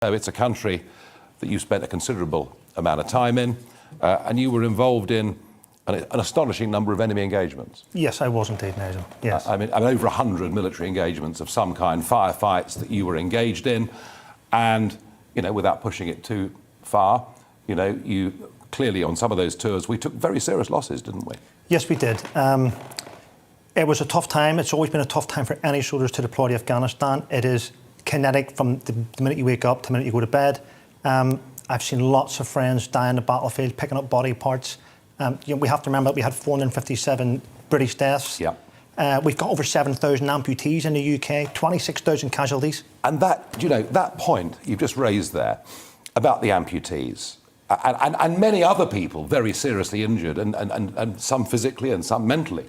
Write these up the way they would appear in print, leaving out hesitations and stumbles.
It's a country that you spent a considerable amount of time in, and you were involved in an astonishing number of enemy engagements. Yes, I was indeed, Nigel. Yes. I mean, over 100 military engagements of some kind, firefights that you were engaged in, and, you know, without pushing it too far, you know, you clearly on some of those tours, we took very serious losses, didn't we? Yes, we did. It was a tough time. It's always been a tough time for any soldiers to deploy to Afghanistan. It is kinetic from the minute you wake up to the minute you go to bed. I've seen lots of friends die on the battlefield, picking up body parts. You know, we have to remember that we had 457 British deaths. Yeah. We've got over 7,000 amputees in the UK, 26,000 casualties. And that, you know, that point you've just raised there about the amputees, and many other people very seriously injured, and some physically and some mentally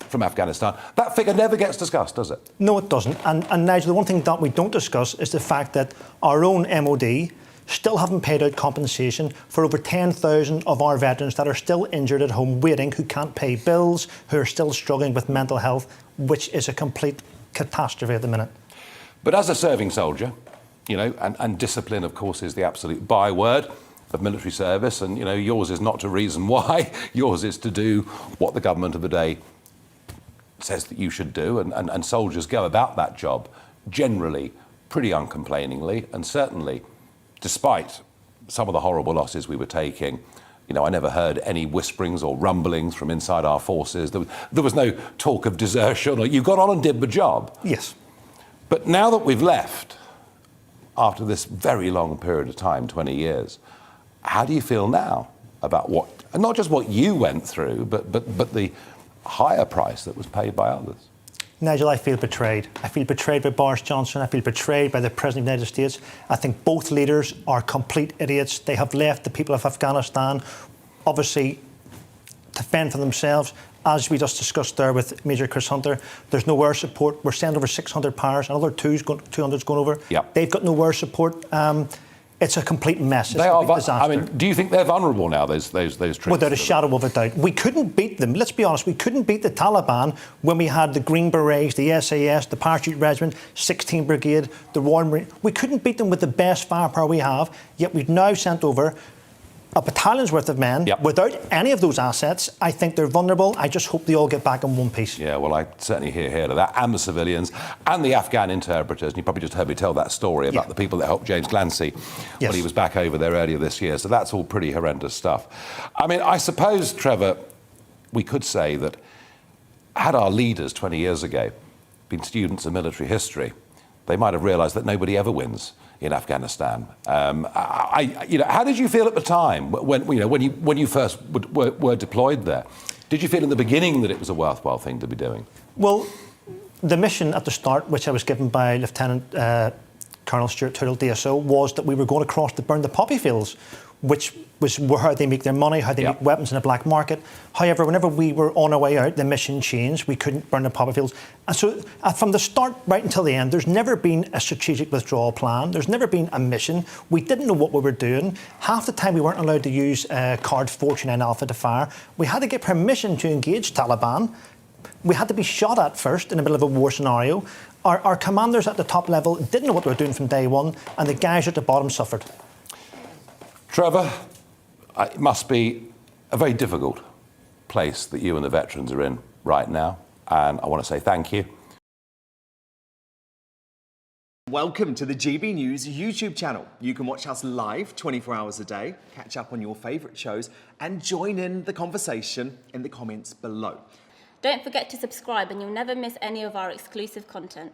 from Afghanistan, that figure never gets discussed, does it? No, it doesn't. And Nigel, the one thing that we don't discuss is the fact that our own MOD still haven't paid out compensation for over 10,000 of our veterans that are still injured at home waiting, who can't pay bills, who are still struggling with mental health, which is a complete catastrophe at the minute. But as a serving soldier, you know, and discipline, of course, is the absolute byword of military service, and, you know, yours is not to reason why, yours is to do what the government of the day says that you should do, and soldiers go about that job generally pretty uncomplainingly, and certainly, despite some of the horrible losses we were taking, you know, I never heard any whisperings or rumblings from inside our forces. There was no talk of desertion, or you got on and did the job. Yes. But now that we've left, after this very long period of time, 20 years, how do you feel now about what, and not just what you went through, but the higher price that was paid by others? Nigel, I feel betrayed. I feel betrayed by Boris Johnson. I feel betrayed by the President of the United States. I think both leaders are complete idiots. They have left the people of Afghanistan, obviously, to fend for themselves. As we just discussed there with Major Chris Hunter, there's no air support. We're sending over 600 powers. Another 200's going over. Yep. They've got no air support. It's a complete mess. It's they a are. complete disaster. I mean, do you think they're vulnerable now? Those troops. Without a shadow of a doubt. We couldn't beat them. Let's be honest. We couldn't beat the Taliban when we had the Green Berets, the SAS, the Parachute Regiment, 16th Brigade, the Royal Marine. We couldn't beat them with the best firepower we have. Yet we've now sent over a battalion's worth of men. Yep. Without any of those assets. I think they're vulnerable. I just hope they all get back in one piece. Yeah, well, I certainly hear to that, and the civilians, and the Afghan interpreters. And you probably just heard me tell that story about the people that helped James Glancy when he was back over there earlier this year. So that's all pretty horrendous stuff. I mean, I suppose, Trevor, we could say that had our leaders 20 years ago been students of military history, they might have realised that nobody ever wins in Afghanistan. You know, how did you feel at the time when you first were deployed there? Did you feel in the beginning that it was a worthwhile thing to be doing? Well, the mission at the start, which I was given by Lieutenant Colonel Stuart Tootle, DSO, was that we were going across to burn the poppy fields, which was how they make their money, how they make weapons in the black market. However, whenever we were on our way out, the mission changed. We couldn't burn the poppy fields. And so from the start right until the end, there's never been a strategic withdrawal plan. There's never been a mission. We didn't know what we were doing. Half the time we weren't allowed to use card 49 Alpha to fire. We had to get permission to engage Taliban. We had to be shot at first in the middle of a war scenario. Our commanders at the top level didn't know what they were doing from day one, and the guys at the bottom suffered. Trevor, it must be a very difficult place that you and the veterans are in right now, and I want to say thank you. Welcome to the GB News YouTube channel. You can watch us live 24 hours a day, catch up on your favourite shows, and join in the conversation in the comments below. Don't forget to subscribe and you'll never miss any of our exclusive content.